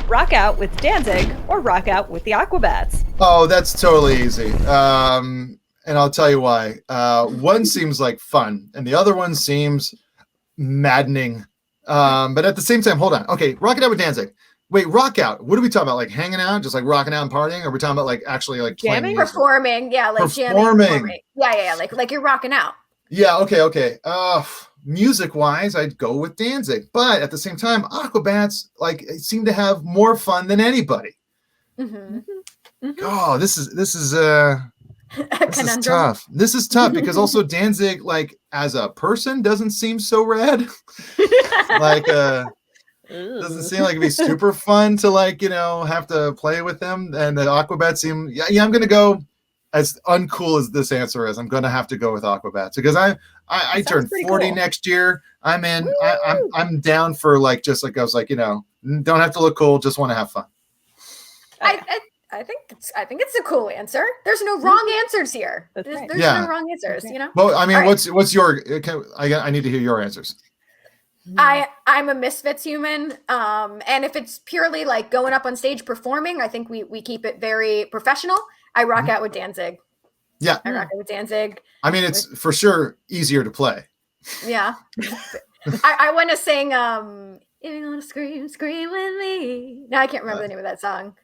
Rock out with Danzig or rock out with the Aquabats? Oh, that's totally easy. And I'll tell you why. One seems like fun, and the other one seems maddening. But at the same time, hold on. Okay, rock it out with Danzig. Wait, rock out. What are we talking about? Like hanging out, just like rocking out and partying? Or are we talking about like actually like Jamming? playing music? Performing, yeah, like Performing. jamming. Yeah, like you're rocking out. Yeah, okay. Music-wise, I'd go with Danzig. But at the same time, Aquabats like seem to have more fun than anybody. Oh, this is tough. This is tough because also Danzig, like as a person, doesn't seem so rad. Like doesn't seem like it'd be super fun to like, have to play with them. And the Aquabats seem I'm gonna go, as uncool as this answer is, I'm gonna have to go with Aquabats because I turn 40 cool. next year. I'm in. I'm down for like just like I was like, don't have to look cool, just want to have fun. I think it's a cool answer. There's no wrong answers here. There's no wrong answers, Well, I mean, right. what's your? I need to hear your answers. I'm a Misfits human, and if it's purely like going up on stage performing, I think we keep it very professional. I rock out with Danzig. Yeah, I rock out with Danzig. I mean, it's for sure easier to play. Yeah, I want to sing. If you want to scream with me. No, I can't remember the name of that song.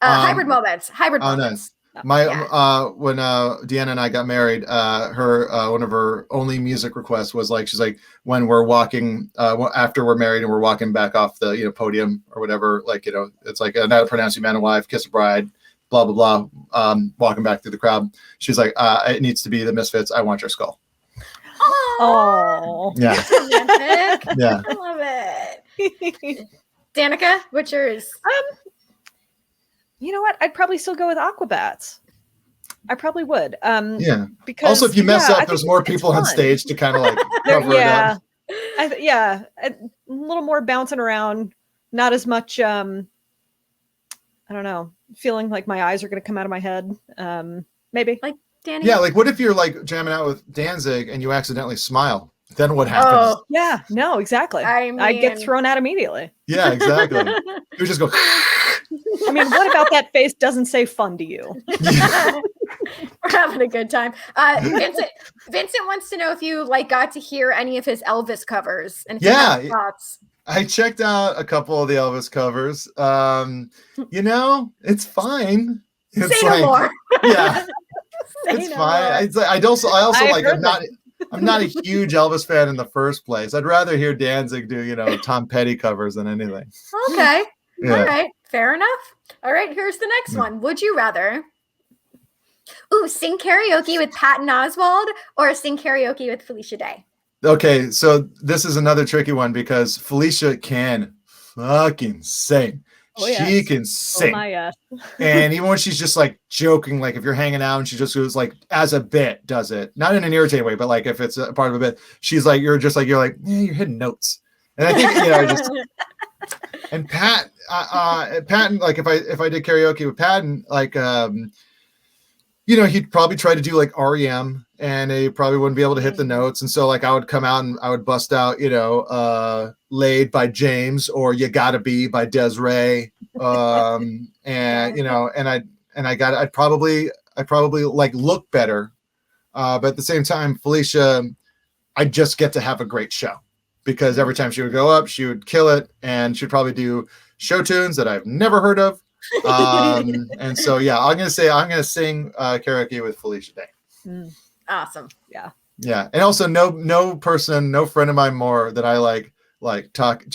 Hybrid moments. Oh, nice. When Deanna and I got married, her one of her only music requests was like, she's like, when we're walking after we're married and we're walking back off the podium or whatever, like it's like now to pronounce you man and wife, kiss a bride, blah blah blah, walking back through the crowd. She's like, it needs to be the Misfits. I want your skull. Oh, yeah, yeah, I love it. Danica, what's yours? You know what? I'd probably still go with Aquabats. I probably would. Because also, if you mess up, there's more people on stage to kind of like cover it up. A little more bouncing around, not as much. I don't know, feeling like my eyes are going to come out of my head. Maybe like Danny. Yeah, like what if you're like jamming out with Danzig and you accidentally smile? Then what happens? Oh, yeah, no, exactly. I get thrown out immediately. Yeah, exactly. You just go. I mean, what about that face doesn't say fun to you? We're having a good time. Vincent wants to know if you got to hear any of his Elvis covers and if you have thoughts. I checked out a couple of the Elvis covers. It's fine. It's Say no more. Yeah, it's fine. I also like I'm not a huge Elvis fan in the first place. I'd rather hear Danzig do Tom Petty covers than anything. Okay. Yeah. All right. Fair enough. All right. Here's the next one. Would you rather sing karaoke with Patton Oswalt or sing karaoke with Felicia Day? Okay, so this is another tricky one because Felicia can fucking sing. She can sing. And even when she's just like joking, like if you're hanging out and she just goes like as a bit, does it not in an irritating way, but like if it's a part of a bit, she's like, you're you're hitting notes. And I think, and Patton, like if I did karaoke with Patton, like, he'd probably try to do like REM and he probably wouldn't be able to hit the notes. And so like I would come out and I would bust out, Laid by James or You Gotta Be by Des'ree. I'd probably like look better. But at the same time, Felicia, I'd just get to have a great show because every time she would go up, she would kill it. And she'd probably do show tunes that I've never heard of. And so, I'm going to sing karaoke with Felicia Day. Awesome. Yeah. Yeah. And also no friend of mine more that I like talking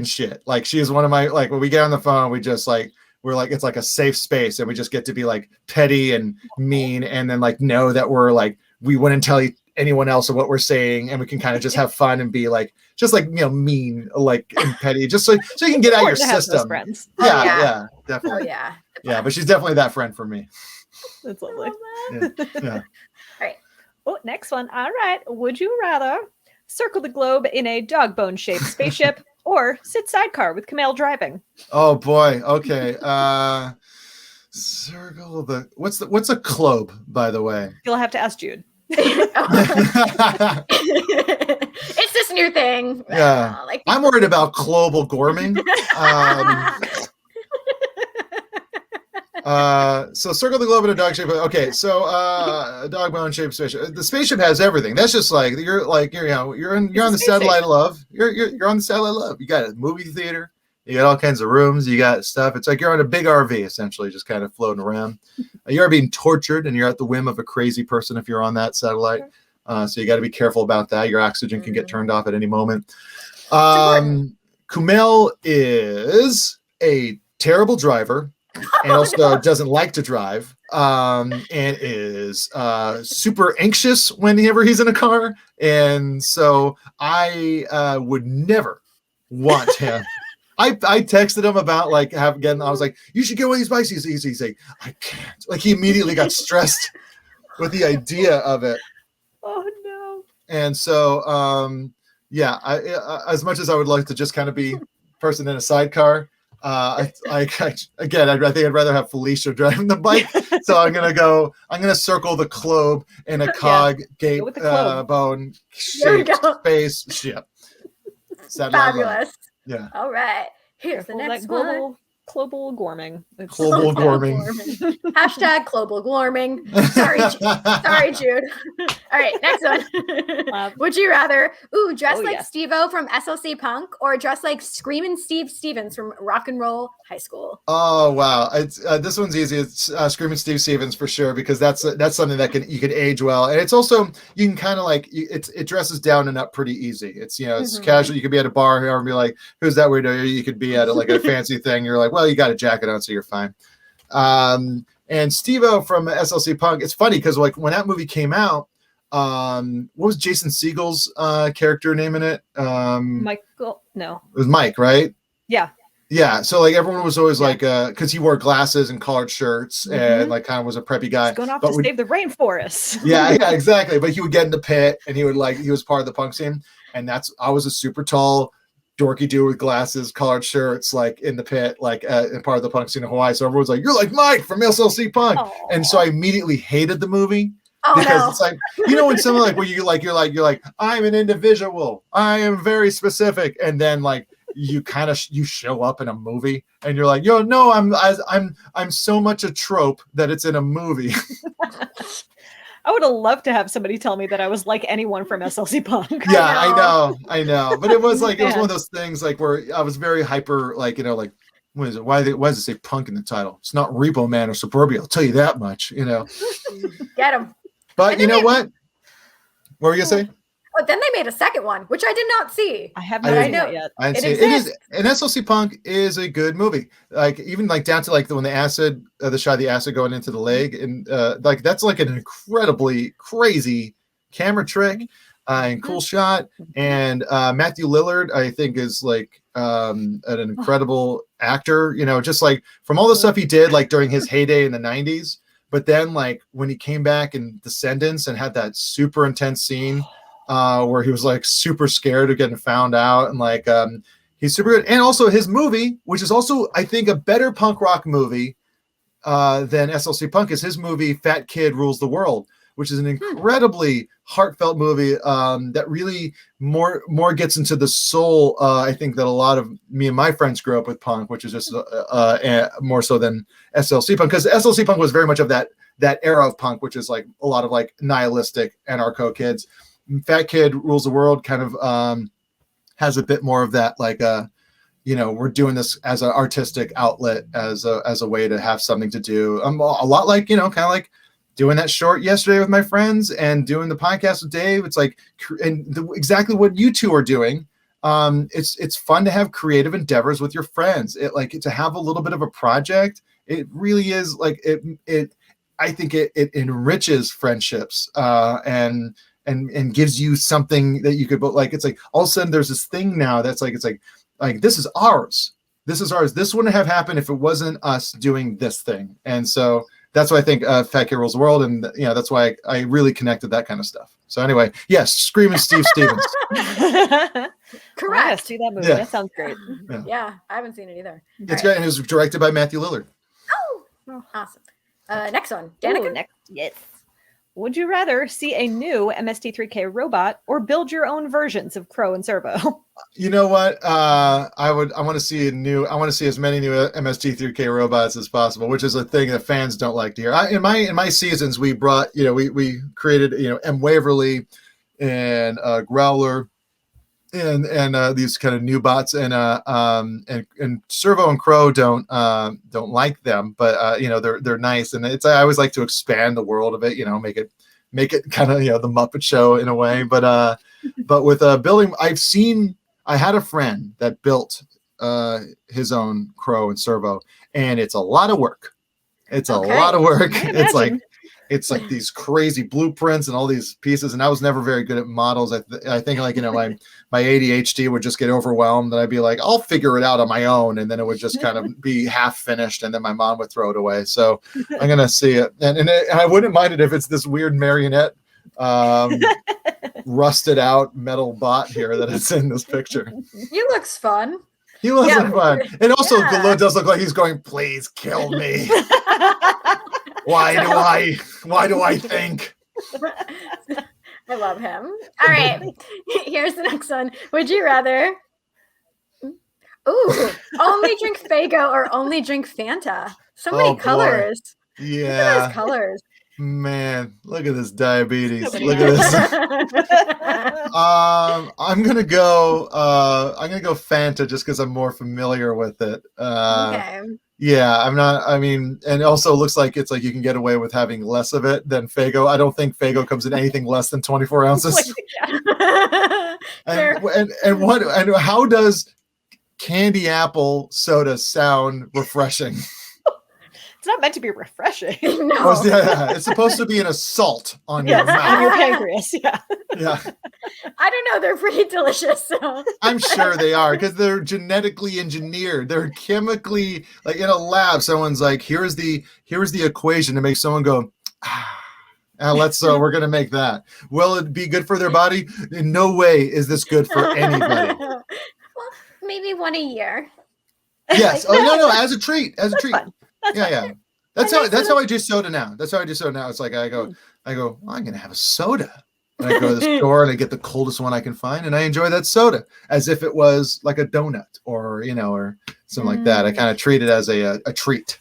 shit. Like she is one of my, like when we get on the phone, we just like, we're like, it's like a safe space and we just get to be like petty and mean. And then like, know that we're like, we wouldn't tell anyone else of what we're saying. And we can kind of just have fun and be like, just like, mean, like and petty, just so you can get out your system. Friends. Yeah, definitely. Oh, yeah. Yeah. But she's definitely that friend for me. That's lovely. Yeah. All right. Oh, next one. All right. Would you rather circle the globe in a dog bone shaped spaceship or sit sidecar with Kamal driving? Oh boy. Okay. Circle the what's a globe, by the way? You'll have to ask Jude. It's this new thing. Yeah. Like I'm worried about global warming. So circle the globe in a dog shape. Okay, so a dog bone shaped spaceship. The spaceship has everything. That's just you're on the satellite of love. You're on the satellite of love. You got a movie theater. You got all kinds of rooms. You got stuff. It's like you're on a big RV essentially, just kind of floating around. You're being tortured, and you're at the whim of a crazy person if you're on that satellite. So you got to be careful about that. Your oxygen can get turned off at any moment. Kumail is a terrible driver. And also doesn't like to drive, and is super anxious whenever he's in a car. And so I would never want him. I texted him about I was like, you should get one of these bikes. He's like, I can't. Like he immediately got stressed with the idea of it. Oh no. And so I as much as I would like to just kind of be person in a sidecar. I think I'd rather have Felicia driving the bike. So I'm gonna circle the globe in a cog gate bone shaped spaceship. Fabulous. Yeah. All right. Here's the next one. Global warming. Global warming. Hashtag global warming. Sorry, Jude. All right, next one. Would you rather dress like Steve-O from SLC Punk or dress like Screamin' Steve Stevens from Rock and Roll High School? Oh wow, it's this one's easy. It's Screamin' Steve Stevens for sure, because that's something that you could age well, and it's also you can kind of it dresses down and up pretty easy. It's it's casual. You could be at a bar here and be like, who's that weirdo? You could be at a fancy thing. You're like, well, you got a jacket on, so you're fine. And Steve-O from SLC Punk, it's funny because when that movie came out, what was Jason Segel's character name in it? Michael? No. It was Mike, right? Yeah. Yeah. So everyone was always because he wore glasses and collared shirts and kind of was a preppy guy. He's going off to save the rainforest. Yeah, exactly. But he would get in the pit and he was part of the punk scene. And I was a super tall, dorky dude with glasses, collared shirts, in the pit, and part of the punk scene in Hawaii. So everyone's like, "You're like Mike from SLC Punk," and so I immediately hated the movie because it's like when someone where you're like, "I'm an individual, I am very specific," and then you show up in a movie and you're like, "Yo, no, I'm so much a trope that it's in a movie." I would have loved to have somebody tell me that I was like anyone from SLC Punk. Yeah, I know. But it was it was one of those things where I was very hyper, what is it? Why does it say punk in the title? It's not Repo Man or Suburbia. I'll tell you that much, Get him. But you know what? What were you going to say? But then they made a second one, which I did not see. I have not seen it yet. I didn't see it. It is, and SLC Punk is a good movie. Even down to when the acid, the shot of the acid going into the leg, and that's an incredibly crazy camera trick and cool shot. And Matthew Lillard, I think, is an incredible actor. Just from all the stuff he did during his heyday in the '90s. But then when he came back in Descendants and had that super intense scene. Where he was super scared of getting found out, and he's super good. And also his movie, which is also I think a better punk rock movie than SLC Punk, is his movie Fat Kid Rules the World, which is an incredibly heartfelt movie that really more gets into the soul. I think that a lot of me and my friends grew up with punk, which is just more so than SLC Punk, because SLC Punk was very much of that era of punk, which is a lot of nihilistic anarcho kids. Fat Kid Rules the World kind of has a bit more of that, we're doing this as an artistic outlet, as a way to have something to do. A lot kind of doing that short yesterday with my friends and doing the podcast with Dave. It's exactly what you two are doing. It's fun to have creative endeavors with your friends. To have a little bit of a project. It really is I think it enriches friendships and gives you something that you could, but all of a sudden there's this thing now that's this is ours. This is ours. This wouldn't have happened if it wasn't us doing this thing. And so that's why I think Fat Kid Rules the World. And that's why I really connected that kind of stuff. So anyway, yes, Screaming Steve Stevens. Correct. See that movie. Yeah. That sounds great. Yeah, I haven't seen it either. It's great. And it was directed by Matthew Lillard. Oh, awesome. Next one. Danica? Next, yes. Would you rather see a new MST3K robot or build your own versions of Crow and Servo? You know what? I want to see as many new MST3K robots as possible, which is a thing that fans don't like to hear. In my seasons, we brought, we created, M. Waverly and Growler and these kind of new bots, and Servo and Crow don't like them, but they're nice, and I always like to expand the world of it, make it kind of the Muppet Show in a way, but with building, I had a friend that built his own Crow and Servo, and it's a lot of work. It's a lot of work. It's like these crazy blueprints and all these pieces, and I was never very good at models. I think my ADHD would just get overwhelmed, and I'd be like, I'll figure it out on my own, and then it would just kind of be half finished, and then my mom would throw it away. So I'm gonna see it, and I wouldn't mind it if it's this weird marionette, rusted out metal bot here that is in this picture. He looks fun. He looks fun, and also Gallo does look like he's going, "Please kill me." Why do I think? I love him. All right. Here's the next one. Would you rather only drink Faygo or only drink Fanta? So many colors. Yeah. Look at those colors. Man, look at this diabetes. Look at this. I'm gonna go Fanta just because I'm more familiar with it. Okay. Yeah, and also looks like it's like you can get away with having less of it than Faygo. I don't think Faygo comes in anything less than 24 ounces. And how does candy apple soda sound refreshing? It's not meant to be refreshing. No. It's supposed to be an assault on your mouth. On your pancreas, yeah. Yeah. I don't know. They're pretty delicious. So. I'm sure they are, because they're genetically engineered. They're chemically, like in a lab. Someone's like, here's the equation to make someone go, we're going to make that. Will it be good for their body? In no way is this good for anybody. Well, maybe one a year. Yes. Oh, no, as a treat. Fun. Yeah. That's how I do soda now. It's like I go, well, I'm gonna have a soda. And I go to the store and I get the coldest one I can find, and I enjoy that soda as if it was like a donut or something like that. I kind of treat it as a treat.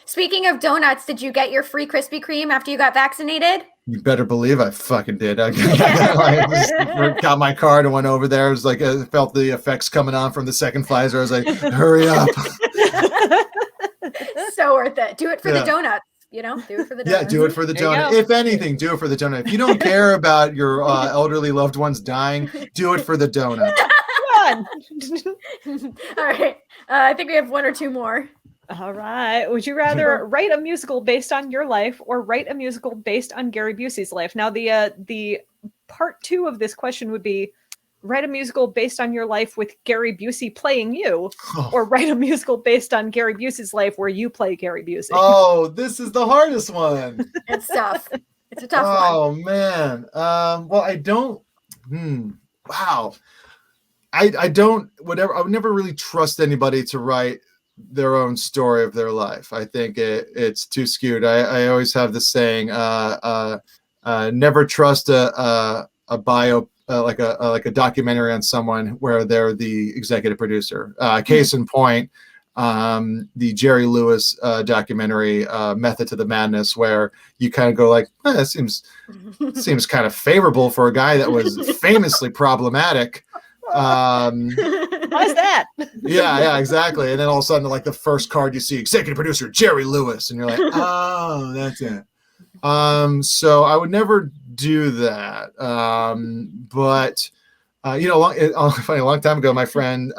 Speaking of donuts, did you get your free Krispy Kreme after you got vaccinated? You better believe I fucking did. I got my card and went over there. It was like I felt the effects coming on from the second Pfizer. I was like, hurry up. So worth it. Do it for the donuts. Do it for the donuts. Yeah, do it for the donut. If anything, do it for the donut. If you don't care about your elderly loved ones dying, do it for the donut. All right. I think we have one or two more. All right. Would you rather write a musical based on your life or write a musical based on Gary Busey's life? Now, the part 2 of this question would be write a musical based on your life with Gary Busey playing you, or write a musical based on Gary Busey's life where you play Gary Busey. Oh, this is the hardest one. It's tough. It's a tough one. Oh, man. Well, I don't. Wow. I would never really trust anybody to write their own story of their life. I think it's too skewed. I always have this saying, never trust a bio, like a documentary on someone where they're the executive producer. Case in point, the Jerry Lewis documentary, Method to the Madness, where you kind of go like, it seems kind of favorable for a guy that was famously problematic. Why is that? Yeah, exactly. And then all of a sudden, like the first card you see, executive producer Jerry Lewis, and you're like, oh, that's it. So I would never do that. But funny, a long time ago, my friend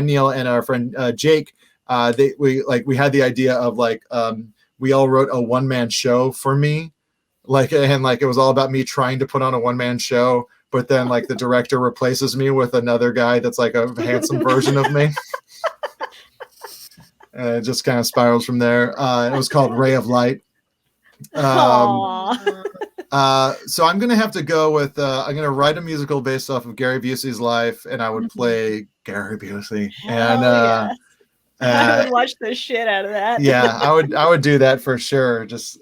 Neil and our friend Jake, we had the idea of we all wrote a one-man show for me, it was all about me trying to put on a one-man show. But then the director replaces me with another guy that's like a handsome version of me. And it just kind of spirals from there. It was called Ray of Light. So I'm going to have to go with, I'm going to write a musical based off of Gary Busey's life, and I would play Gary Busey. And I would watch the shit out of that. Yeah, I would do that for sure. Just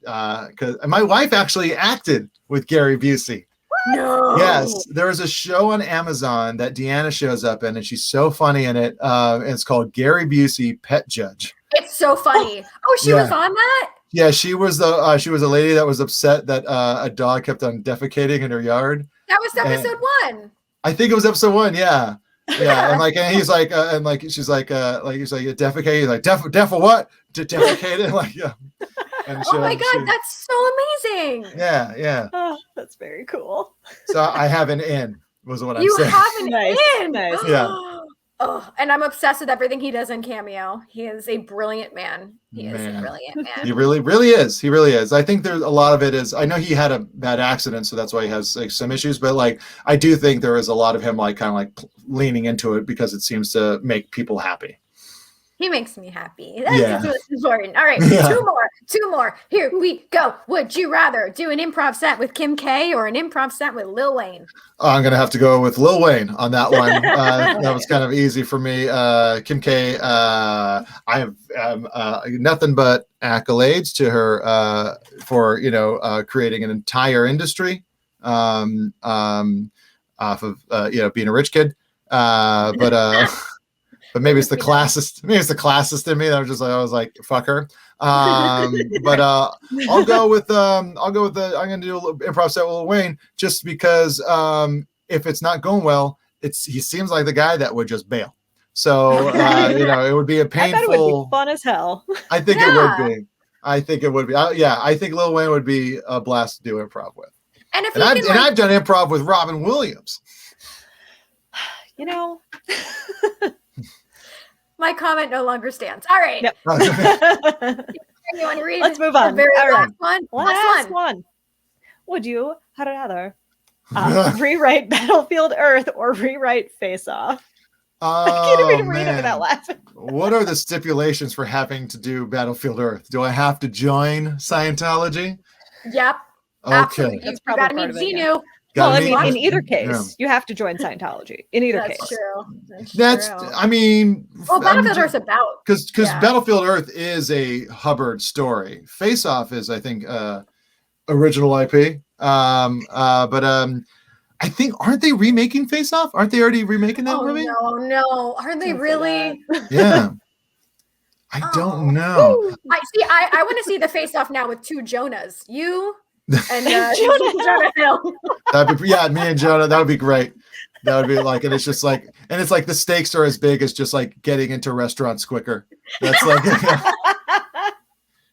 because my wife actually acted with Gary Busey. No. Yes, there was a show on Amazon that Deanna shows up in, and she's so funny in it. It's called Gary Busey Pet Judge. It's so funny. Oh, she was on that? Yeah, she was a lady that was upset that a dog kept on defecating in her yard. That was episode 1. I think it was episode 1. Yeah. And he's like, she's like, he's like, defecate. He's like, def what? Defecated. Like, yeah. And oh my God, that's so amazing. Yeah. Oh, that's very cool. So I have an in, was what I'm saying. You have an in. Nice. Yeah. Oh, and I'm obsessed with everything he does in Cameo. He is a brilliant man. He is a brilliant man. He really is. He really is. I think there's a lot of it is, I know he had a bad accident, so that's why he has like some issues, but like, I do think there is a lot of him like kind of like leaning into it because it seems to make people happy. He makes me happy. That's what's important. All right, two more. Here we go. Would you rather do an improv set with Kim K or an improv set with Lil Wayne? I'm going to have to go with Lil Wayne on that one. That was kind of easy for me. Kim K, I have nothing but accolades to her for, creating an entire industry off of, being a rich kid. But maybe it's the classist. Maybe it's the classist in me that I was like, fuck her. But I'll go with I'm gonna do a little improv set with Lil Wayne just because if it's not going well, he seems like the guy that would just bail. So it would be a painful. I thought it would be fun as hell. I think it would be. I think it would be. I think Lil Wayne would be a blast to do improv with. And I've done improv with Robin Williams. My comment no longer stands. All right. Yep. You want to read? Let's move on. Very All last right. one. Last one. Would you rather rewrite Battlefield Earth or rewrite Face Off? I can't even read it without laughing. What are the stipulations for having to do Battlefield Earth? Do I have to join Scientology? Yep. Okay. Absolutely. That's You got to meet Xenu. Well, I mean, in either case, you have to join Scientology. In either case. That's true. I mean, well, Battlefield Earth's about because Battlefield Earth is a Hubbard story. Face Off is, I think, original IP. But I think aren't they remaking Face Off? Aren't they already remaking that movie? No, aren't they really? Yeah. I don't know. I want to see the Face Off now with 2 Jonahs. You and Jonah Hill. That'd be me and Jonah. That would be great. That would be like, and it's just like, and it's like the stakes are as big as just like getting into restaurants quicker. That's like,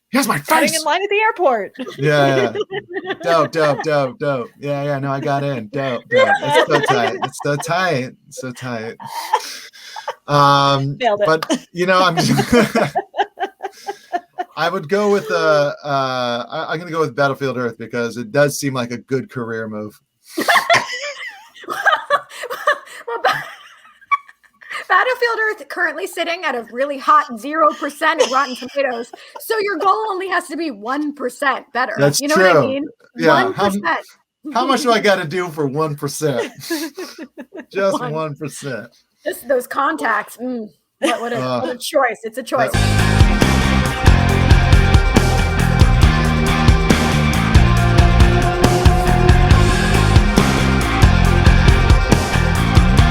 here's my face. Getting in line at the airport. Yeah. Dope. Yeah. No, I got in. Dope. It's so tight. Nailed it. But I'm just I would go with I'm going to go with Battlefield Earth because it does seem like a good career move. Battlefield Earth currently sitting at a really hot 0% at Rotten Tomatoes. So your goal only has to be 1% better. That's you know true. what I mean? Yeah. 1%. How much do I got to do for 1%? Just 1%. Just those contacts. What a choice. It's a choice.